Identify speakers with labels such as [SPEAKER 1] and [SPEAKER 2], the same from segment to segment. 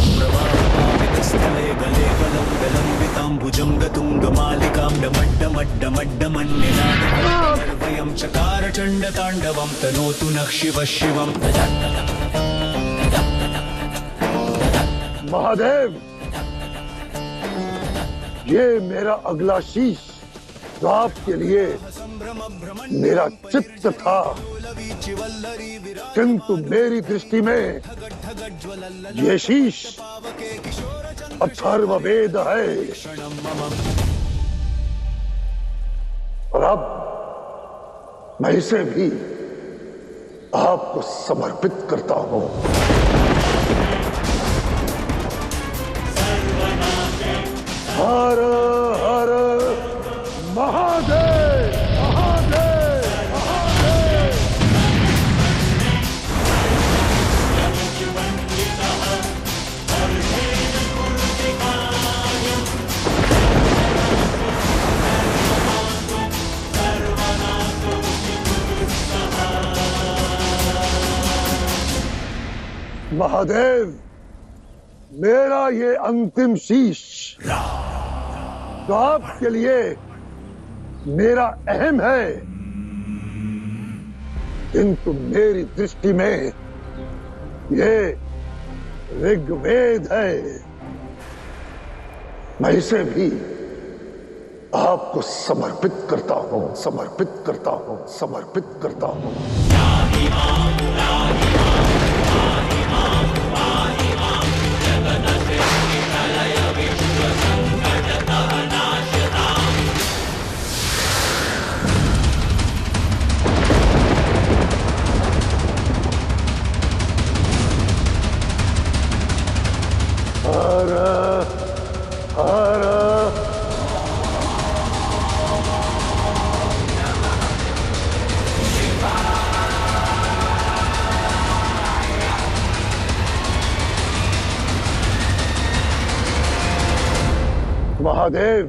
[SPEAKER 1] प्रवाहपावितस्थले गले गलं विलम्बिताम्बुजं गतुङ्गमालिकां डमड्डमड्डमड्डमन्निनादवयं चकारचण्डताण्डवं तनोतु नः शिवः शिवम्।
[SPEAKER 2] महादेव, ये मेरा अगला शीश जो आपके लिए मेरा चित्त था, किंतु मेरी दृष्टि में ये शीश अथर्ववेद है। और अब मैं इसे भी आपको समर्पित करता हूं। हर हर महादेव, महादेव, महादेव। महादेव, मेरा ये अंतिम शीश तो आपके लिए मेरा अहम है, किंतु मेरी दृष्टि में ये ऋग्वेद है। मैं इसे भी आपको समर्पित करता हूं, समर्पित करता हूं, समर्पित करता हूं। हर हर महादेव,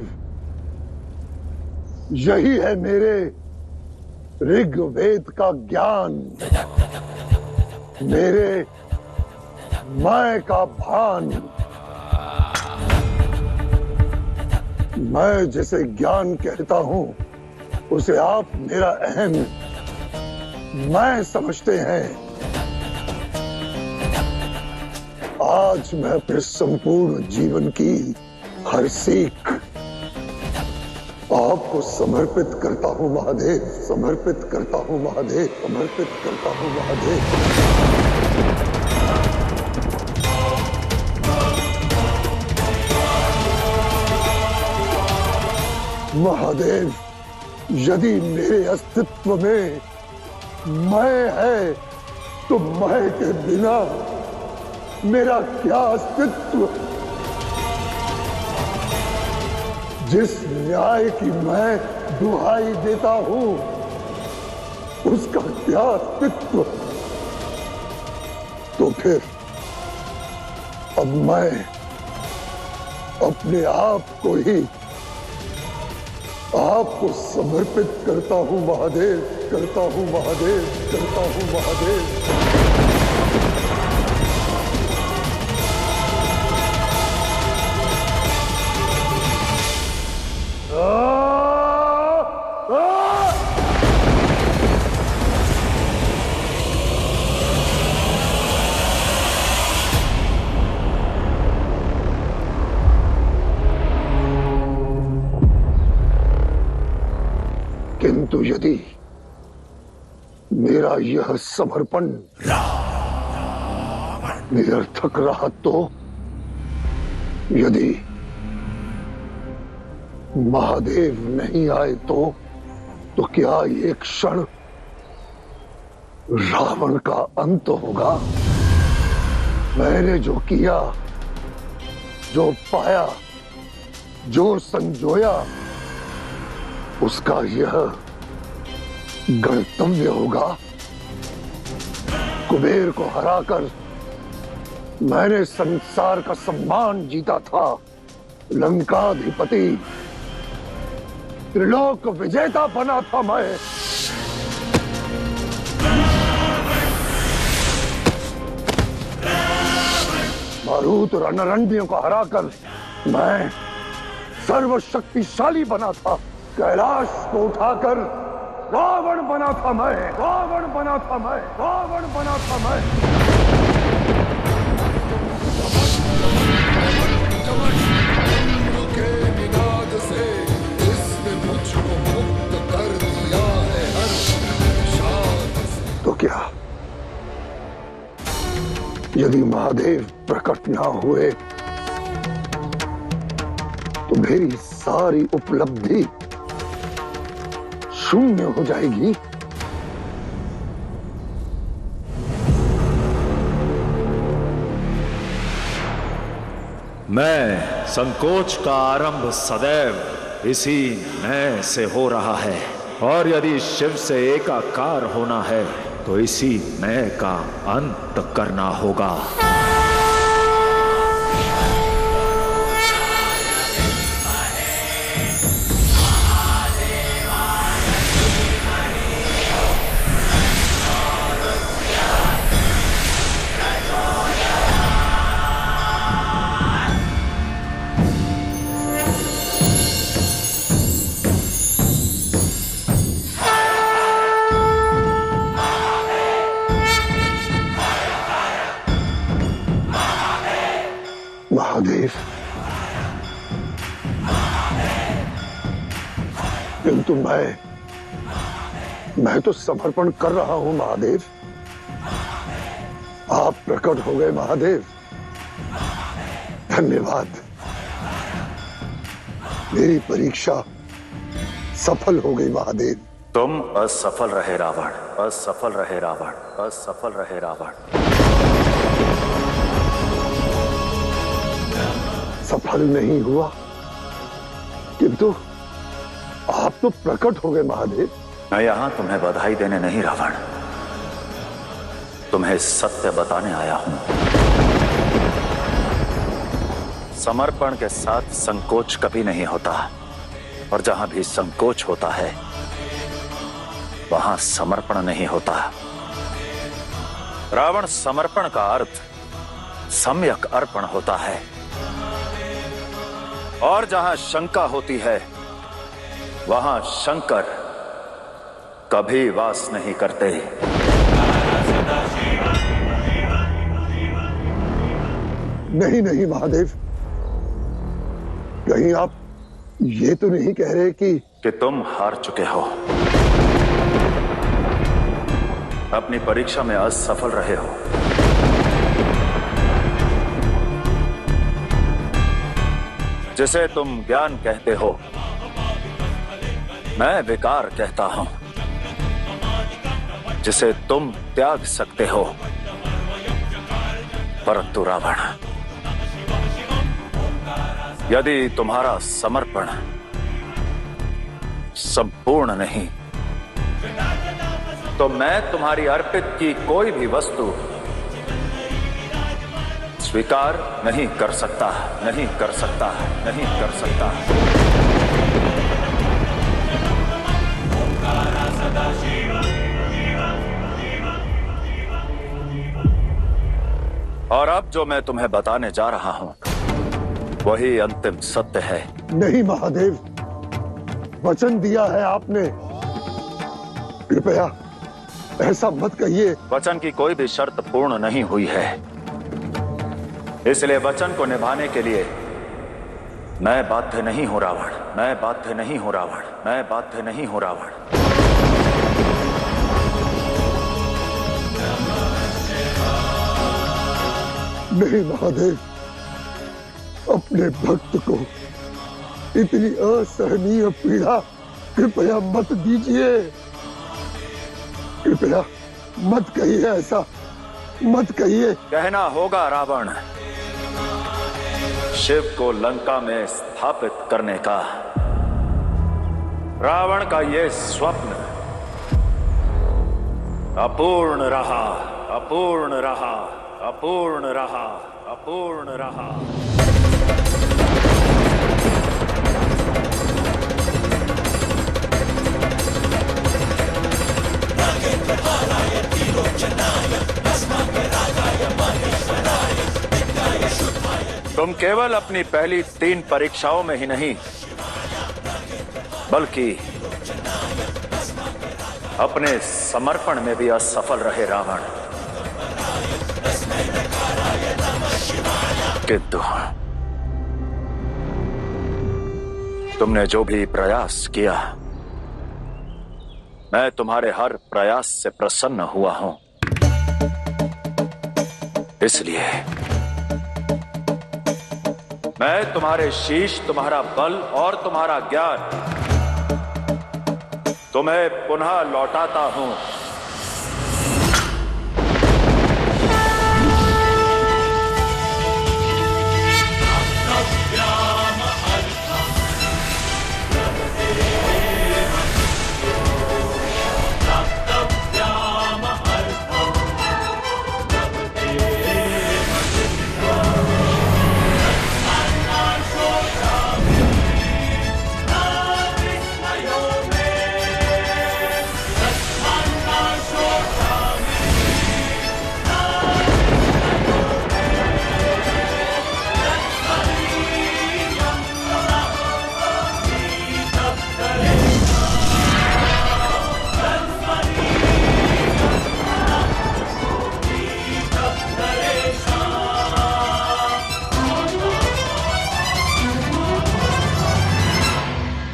[SPEAKER 2] यही है मेरे ऋग्वेद का ज्ञान, मेरे मैं का भान। मैं जिसे ज्ञान कहता हूं उसे आप मेरा अहम मैं समझते हैं। आज मैं अपने संपूर्ण जीवन की हर सीख आपको समर्पित करता हूं महादेव, समर्पित करता हूं महादेव, समर्पित करता हूं महादेव। महादेव, यदि मेरे अस्तित्व में मैं है तो मैं के बिना मेरा क्या अस्तित्व। जिस न्याय की मैं दुहाई देता हूं उसका क्या अस्तित्व। तो फिर अब मैं अपने आप को ही आपको समर्पित करता हूं महादेव, करता हूं महादेव, करता हूं महादेव। किंतु यदि मेरा यह समर्पण निरर्थक रहा तो, यदि महादेव नहीं आए तो क्या ये क्षण रावण का अंत होगा? मैंने जो किया, जो पाया, जो संजोया, उसका यह गणतव्य होगा। कुबेर को हराकर मैंने संसार का सम्मान जीता था। लंकाधिपति, त्रिलोक विजेता बना था मैं। मारूत और अनरंडियों को हराकर मैं सर्वशक्तिशाली बना था। कैलाश को उठाकर रावण बना था मैं, रावण बना था मैं, रावण बना था मैं।
[SPEAKER 3] के निनाद से इसने मुझको मुक्त कर दिया है हर शाद से।
[SPEAKER 2] तो क्या यदि महादेव प्रकट ना हुए तो मेरी सारी उपलब्धि शून्य हो जाएगी?
[SPEAKER 4] मैं संकोच का आरंभ सदैव इसी मैं से हो रहा है, और यदि शिव से एकाकार होना है तो इसी मैं का अंत करना होगा।
[SPEAKER 2] महादेव, किंतु मैं तो समर्पण कर रहा हूं महादेव। आप प्रकट हो गए महादेव, धन्यवाद। मेरी परीक्षा सफल हो गई महादेव।
[SPEAKER 4] तुम असफल रहे रावण, असफल रहे रावण, असफल रहे रावण।
[SPEAKER 2] सफल नहीं हुआ, किंतु आप तो प्रकट हो गए महादेव।
[SPEAKER 4] मैं यहां तुम्हें बधाई देने नहीं रावण, तुम्हें सत्य बताने आया हूं। समर्पण के साथ संकोच कभी नहीं होता, और जहां भी संकोच होता है वहां समर्पण नहीं होता। रावण, समर्पण का अर्थ सम्यक अर्पण होता है, और जहां शंका होती है वहां शंकर कभी वास नहीं करते।
[SPEAKER 2] नहीं महादेव, कहीं आप ये तो नहीं कह रहे कि
[SPEAKER 4] तुम हार चुके हो, अपनी परीक्षा में असफल रहे हो। जिसे तुम ज्ञान कहते हो मैं विकार कहता हूं, जिसे तुम त्याग सकते हो। परंतु रावण, यदि तुम्हारा समर्पण संपूर्ण नहीं तो मैं तुम्हारी अर्पित की कोई भी वस्तु स्वीकार नहीं कर सकता, नहीं कर सकता, नहीं कर सकता। और अब जो मैं तुम्हें बताने जा रहा हूं वही अंतिम सत्य है।
[SPEAKER 2] नहीं महादेव, वचन दिया है आपने, कृपया ऐसा मत कहिए।
[SPEAKER 4] वचन की कोई भी शर्त पूर्ण नहीं हुई है, इसलिए वचन को निभाने के लिए मैं बाध्य नहीं हूं रावण, मैं बाध्य नहीं हूं रावण, मैं बाध्य नहीं हूं रावण।
[SPEAKER 2] नहीं महादेव, अपने भक्त को इतनी असहनीय पीड़ा कृपया मत दीजिए, कृपया मत कहिए, ऐसा मत कहिए।
[SPEAKER 4] कहना होगा रावण, शिव को लंका में स्थापित करने का रावण का यह स्वप्न अपूर्ण रहा, अपूर्ण रहा, अपूर्ण रहा, अपूर्ण रहा।
[SPEAKER 1] त्रिलोचनाय, भस्माग्ररागाय महेश्वराय, विद्याय
[SPEAKER 4] तुम केवल अपनी पहली 3 परीक्षाओं में ही नहीं, बल्कि अपने समर्पण में भी असफल रहे रावण। किंतु तुमने जो भी प्रयास किया, मैं तुम्हारे हर प्रयास से प्रसन्न हुआ हूं। इसलिए मैं तुम्हारे शीश, तुम्हारा बल और तुम्हारा ज्ञान तुम्हें पुनः लौटाता हूं।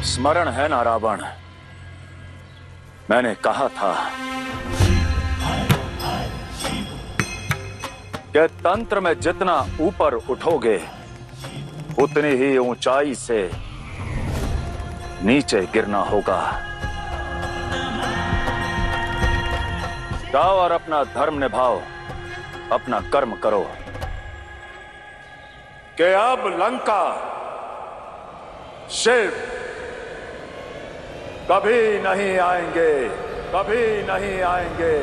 [SPEAKER 4] स्मरण है ना रावण, मैंने कहा था कि तंत्र में जितना ऊपर उठोगे उतनी ही ऊंचाई से नीचे गिरना होगा। जाओ और अपना धर्म निभाओ, अपना कर्म करो, कि अब लंका शिव कभी नहीं आएंगे, कभी नहीं आएंगे,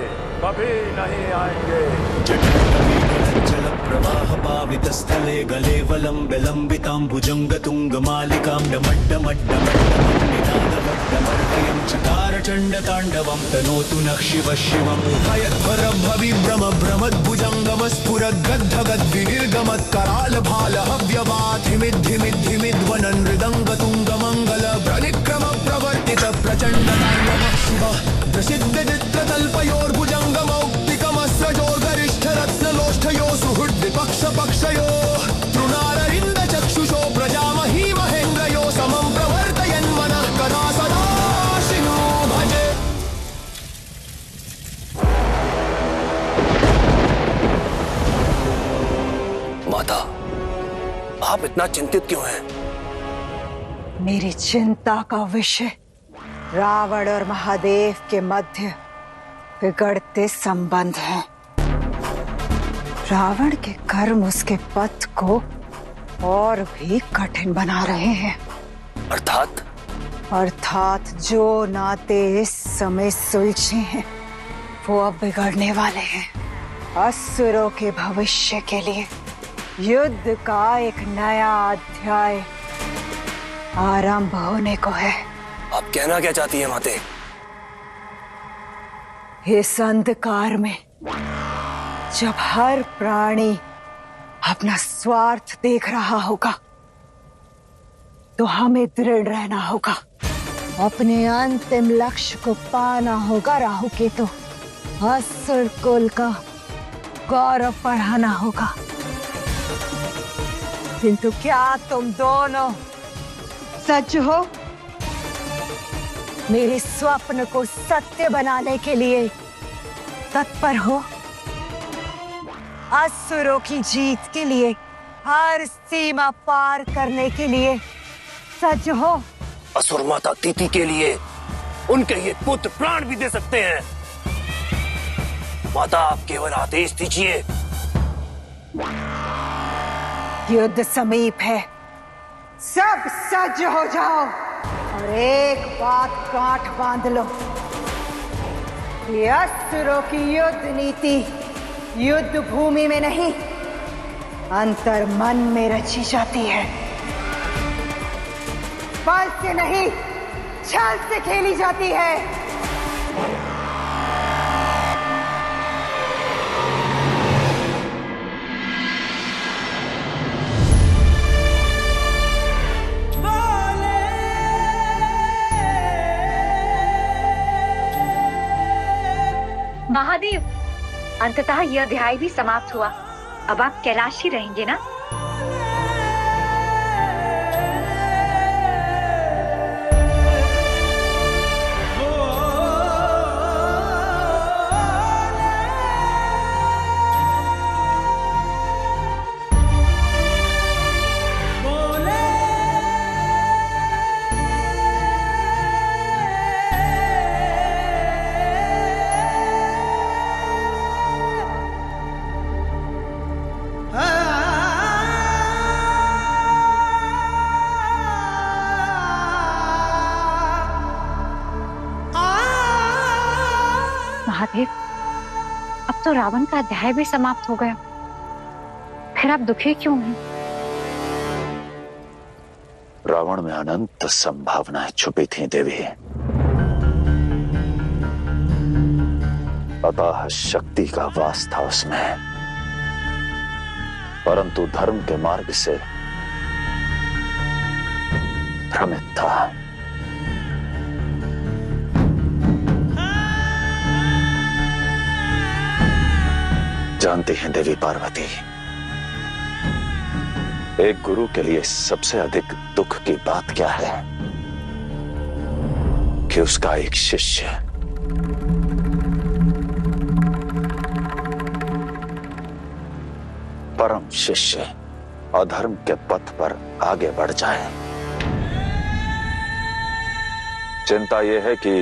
[SPEAKER 4] कभी नहीं आएंगे।
[SPEAKER 1] जल प्रवाह पावित स्थले गले वलंबे लंबितांबुजंग तुंग मालिकां डमड्डमड्डमड्डमर्दयं चकार चंड तांडवं तनोतु नः शिव शिवं हयद्भरं भविभ्रम भ्रमद्भुजंगम स्फुरद्गद्धगद्विनिर्गमत् कराल भाल हव्यवात् हिमिद्धिमिद्धिमिद्वनन् मृदंग तुंग मंगल प्रनिक्रम प्रवर्तित प्रचंड तांडव शिव प्रसिद्ध चित्रतल्पयोर्भुजंगमौक्तिकमस्रजोर्गरिष्ठ रत्नलोष्ठयो सुहृद् विपक्ष पक्षयो तृणारविन्द चक्षुषो प्रजामही महेन्द्रयो समं प्रवर्तयन् मनः कदा सदा शिनो भजे।
[SPEAKER 5] माता, आप इतना चिंतित क्यों हैं?
[SPEAKER 6] मेरी चिंता का विषय रावण और महादेव के मध्य बिगड़ते संबंध हैं। रावण के कर्म उसके पथ को और भी कठिन बना रहे हैं। अर्थात जो नाते इस समय सुलझे हैं वो अब बिगड़ने वाले हैं। असुरों के भविष्य के लिए युद्ध का एक नया अध्याय आरंभ होने को है।
[SPEAKER 5] आप कहना क्या चाहती हैं माते?
[SPEAKER 6] इस अंधकार में जब हर प्राणी अपना स्वार्थ देख रहा होगा तो हमें दृढ़ रहना होगा, अपने अंतिम लक्ष्य को पाना होगा। राहु केतु असुर कुल का गौरव बढ़ाना होगा। किंतु क्या तुम दोनों सच हो? मेरे स्वप्न को सत्य बनाने के लिए तत्पर हो? असुरों की जीत के लिए, हर सीमा पार करने के लिए सच हो?
[SPEAKER 5] असुर माता तीती के लिए उनके ये पुत्र प्राण भी दे सकते हैं। माता, आप केवल आदेश दीजिए।
[SPEAKER 6] युद्ध समीप है, सब सज्ज हो जाओ और एक बात गांठ बांध लो। ये असुरों की युद्ध नीति युद्ध भूमि में नहीं, अंतर मन में रची जाती है। बल से नहीं, छल से खेली जाती है।
[SPEAKER 7] अंततः यह अध्याय भी समाप्त हुआ। अब आप कैलाश ही रहेंगे ना? महादेव, अब तो रावण का अध्याय भी समाप्त हो गया, फिर आप दुखी क्यों हैं?
[SPEAKER 4] रावण में अनंत संभावनाएं छुपी थी देवी। अतः शक्ति का वास था उसमें, परंतु धर्म के मार्ग से भ्रमित था। जानती हैं देवी पार्वती, एक गुरु के लिए सबसे अधिक दुख की बात क्या है कि उसका एक शिष्य परम शिष्य अधर्म के पथ पर आगे बढ़ जाए। चिंता यह है कि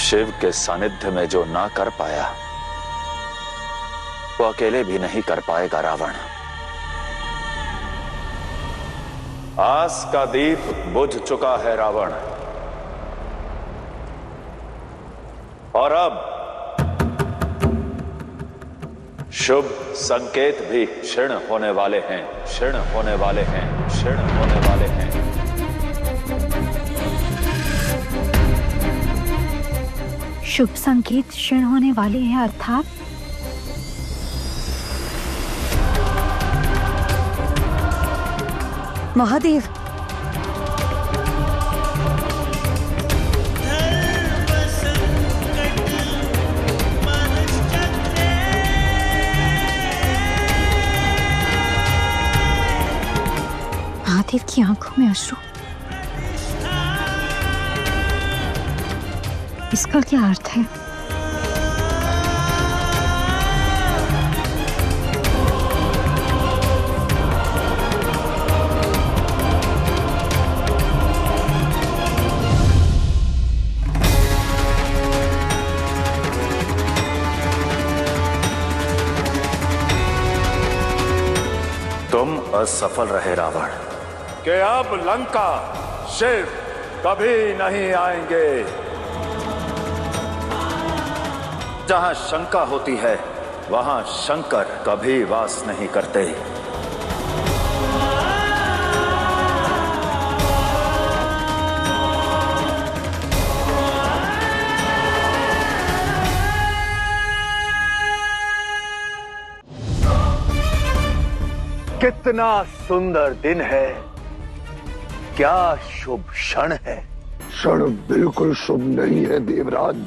[SPEAKER 4] शिव के सानिध्य में जो ना कर पाया वो अकेले भी नहीं कर पाएगा रावण। आस का दीप बुझ चुका है रावण, और अब शुभ संकेत भी क्षीण होने वाले हैं, क्षीण होने वाले हैं, क्षीण होने वाले हैं।
[SPEAKER 7] शुभ संकेत क्षीण होने वाले हैं अर्थात?
[SPEAKER 6] महादेव,
[SPEAKER 7] महादेव की आंखों में अश्रु, इसका क्या अर्थ है?
[SPEAKER 4] तुम असफल रहे रावण कि अब लंका शिव कभी नहीं आएंगे। जहां शंका होती है वहां शंकर कभी वास नहीं करते।
[SPEAKER 5] कितना सुंदर दिन है, क्या शुभ क्षण है।
[SPEAKER 2] क्षण बिल्कुल शुभ नहीं है देवराज,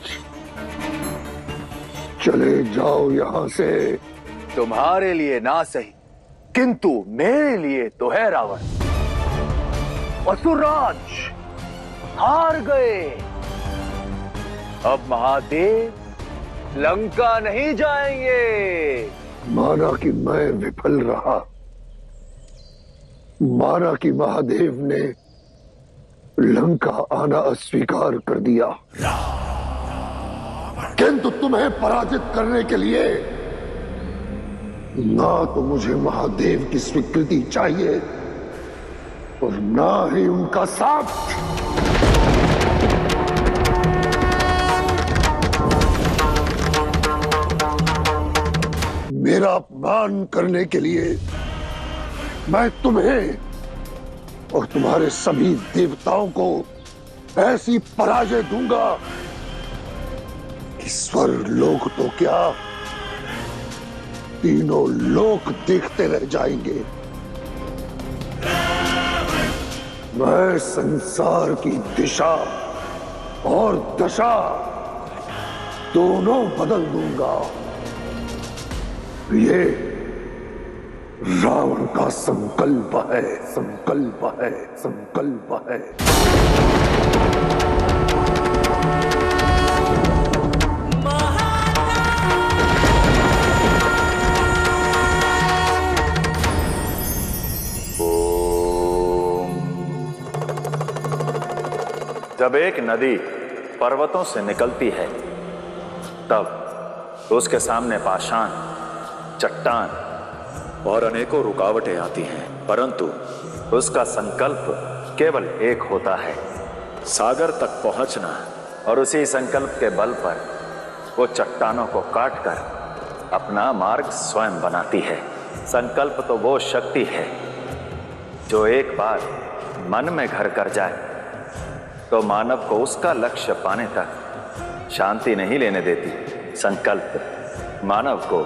[SPEAKER 2] चले जाओ यहां से।
[SPEAKER 5] तुम्हारे लिए ना सही, किंतु मेरे लिए तो है रावण। असुरराज हार गए, अब महादेव लंका नहीं जाएंगे।
[SPEAKER 2] माना कि मैं विफल रहा, माना कि महादेव ने लंका आना अस्वीकार कर दिया, किंतु तुम्हें पराजित करने के लिए ना तो मुझे महादेव की स्वीकृति चाहिए और ना ही उनका साथ। मेरा अपमान करने के लिए मैं तुम्हें और तुम्हारे सभी देवताओं को ऐसी पराजय दूंगा कि स्वर्ग लोक तो क्या, तीनों लोक देखते रह जाएंगे। मैं संसार की दिशा और दशा दोनों बदल दूंगा। ये रावण का संकल्प है, संकल्प है, संकल्प है।
[SPEAKER 4] जब एक नदी पर्वतों से निकलती है तब उसके सामने पाषाण, चट्टान और अनेकों रुकावटें आती हैं, परंतु उसका संकल्प केवल एक होता है, सागर तक पहुंचना। और उसी संकल्प के बल पर वो चट्टानों को काटकर अपना मार्ग स्वयं बनाती है। संकल्प तो वो शक्ति है जो एक बार मन में घर कर जाए तो मानव को उसका लक्ष्य पाने तक शांति नहीं लेने देती। संकल्प मानव को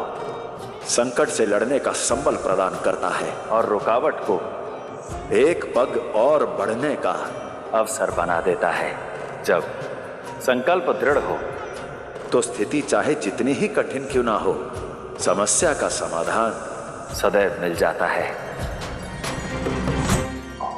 [SPEAKER 4] संकट से लड़ने का संबल प्रदान करता है और रुकावट को एक पग और बढ़ने का अवसर बना देता है। जब संकल्प दृढ़ हो तो स्थिति चाहे जितनी ही कठिन क्यों ना हो, समस्या का समाधान सदैव मिल जाता है।